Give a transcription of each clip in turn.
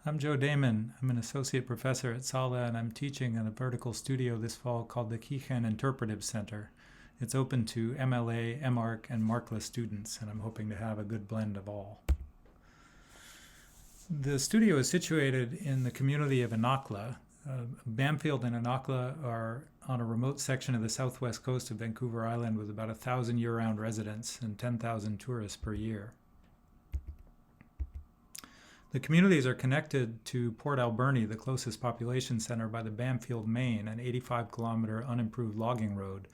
I'm Joe Dahmen. I'm an associate professor at SALA and I'm teaching in a vertical studio this fall called the Dahmen Interpretive Center. It's open to MLA, MArch, and Markless students, and I'm hoping to have a good blend of all. The studio is situated in the community of Inakla. Bamfield and Inakla are on a remote section of the southwest coast of Vancouver Island with about 1,000 year-round residents and 10,000 tourists per year. The communities are connected to Port Alberni, the closest population center, by the Bamfield Main, an 85-kilometer unimproved logging road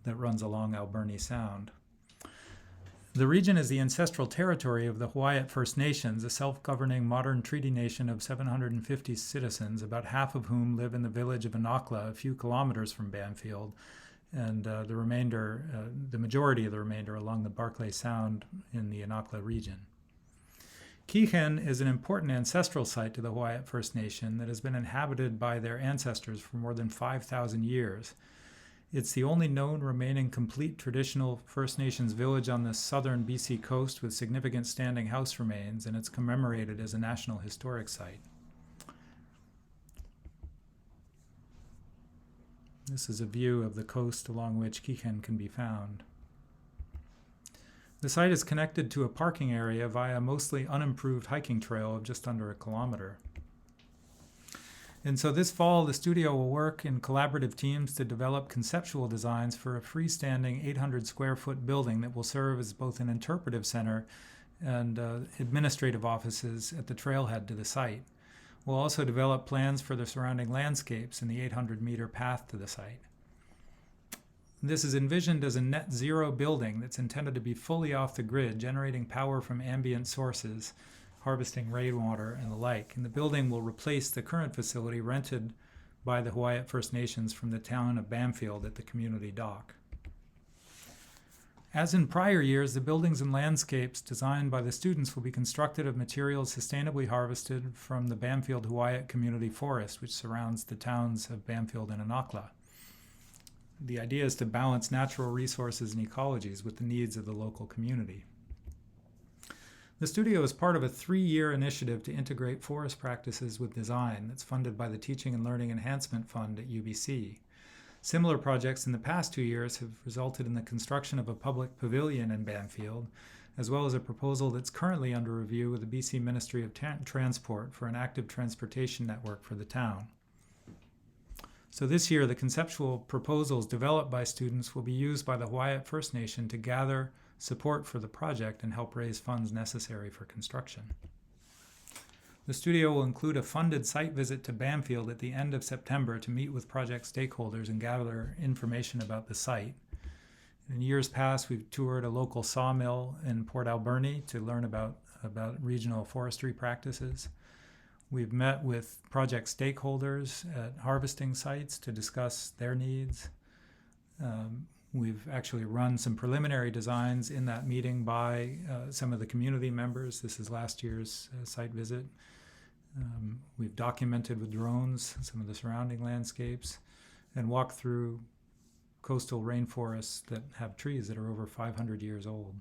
that runs along Alberni Sound. The region is the ancestral territory of the Hawaiian First Nations, a self-governing modern treaty nation of 750 citizens, about half of whom live in the village of Inakla, a few kilometers from Bamfield, and the majority of the remainder along the Barclay Sound in the Inakla region. Dahmen is an important ancestral site to the Hawaiian First Nation that has been inhabited by their ancestors for more than 5,000 years. It's the only known remaining complete traditional First Nations village on the southern BC coast with significant standing house remains, and it's commemorated as a National Historic Site. This is a view of the coast along which Dahmen can be found. The site is connected to a parking area via a mostly unimproved hiking trail of just under a kilometer. And so this fall, the studio will work in collaborative teams to develop conceptual designs for a freestanding 800 square foot building that will serve as both an interpretive center and administrative offices at the trailhead to the site. We'll also develop plans for the surrounding landscapes and the 800-meter path to the site. This is envisioned as a net zero building that's intended to be fully off the grid, generating power from ambient sources, harvesting rainwater and the like. And the building will replace the current facility rented by the Hawaiian First Nations from the town of Bamfield at the community dock. As in prior years, the buildings and landscapes designed by the students will be constructed of materials sustainably harvested from the Bamfield Hawaiian Community Forest, which surrounds the towns of Bamfield and Inakla. The idea is to balance natural resources and ecologies with the needs of the local community. The studio is part of a 3-year initiative to integrate forest practices with design that's funded by the Teaching and Learning Enhancement Fund at UBC. Similar projects in the past 2 years have resulted in the construction of a public pavilion in Bamfield, as well as a proposal that's currently under review with the BC Ministry of Transport for an active transportation network for the town. So this year, the conceptual proposals developed by students will be used by the Hawaiian First Nation to gather support for the project and help raise funds necessary for construction. The studio will include a funded site visit to Bamfield at the end of September to meet with project stakeholders and gather information about the site. In years past, we've toured a local sawmill in Port Alberni to learn about regional forestry practices. We've met with project stakeholders at harvesting sites to discuss their needs. We've actually run some preliminary designs in that meeting by some of the community members. This is last year's site visit. We've documented with drones some of the surrounding landscapes and walked through coastal rainforests that have trees that are over 500 years old.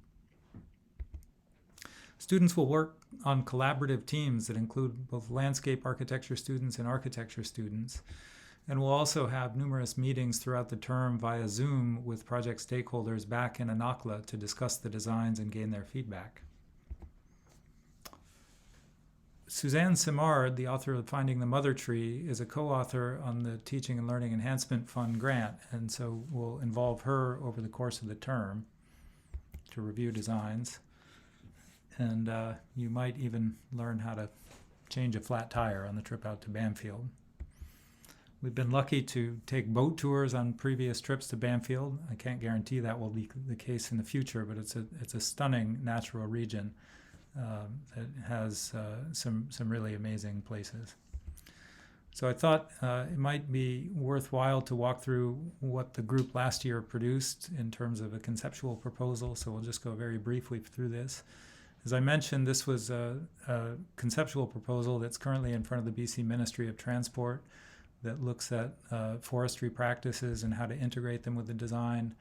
Students will work on collaborative teams that include both landscape architecture students and architecture students, and we'll also have numerous meetings throughout the term via Zoom with project stakeholders back in Inakla to discuss the designs and gain their feedback. Suzanne Simard, the author of Finding the Mother Tree, is a co-author on the Teaching and Learning Enhancement Fund grant, and so we'll involve her over the course of the term to review designs. And you might even learn how to change a flat tire on the trip out to Bamfield. We've been lucky to take boat tours on previous trips to Bamfield. I can't guarantee that will be the case in the future, but it's a stunning natural region that has some really amazing places. So I thought it might be worthwhile to walk through what the group last year produced in terms of a conceptual proposal. So we'll just go very briefly through this. As I mentioned, this was a conceptual proposal that's currently in front of the BC Ministry of Transport that looks at forestry practices and how to integrate them with the design,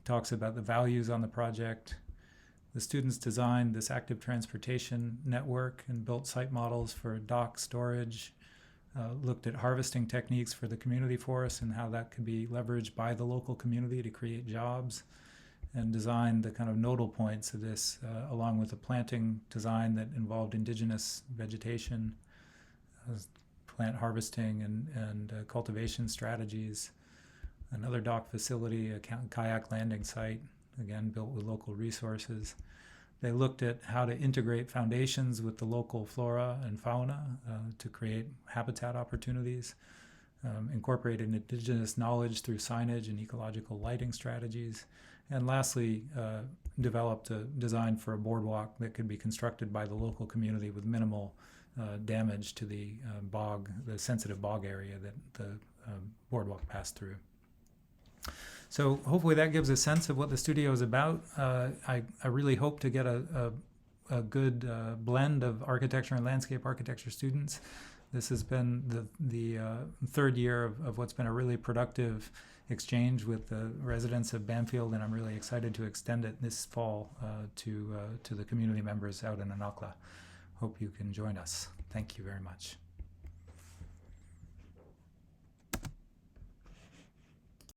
talks about the values on the project, The students designed this active transportation network and built site models for dock storage, looked at harvesting techniques for the community forest and how that could be leveraged by the local community to create jobs, and designed the kind of nodal points of this, along with a planting design that involved indigenous vegetation, plant harvesting and cultivation strategies. Another dock facility, a kayak landing site, again built with local resources. They looked at how to integrate foundations with the local flora and fauna to create habitat opportunities, incorporated indigenous knowledge through signage and ecological lighting strategies, and lastly, developed a design for a boardwalk that could be constructed by the local community with minimal damage to the bog, the sensitive bog area that the boardwalk passed through. So hopefully that gives a sense of what the studio is about. I really hope to get a good blend of architecture and landscape architecture students. This has been the third year of what's been a really productive exchange with the residents of Bamfield, and I'm really excited to extend it this fall to the community members out in Anakla. Hope you can join us. Thank you very much.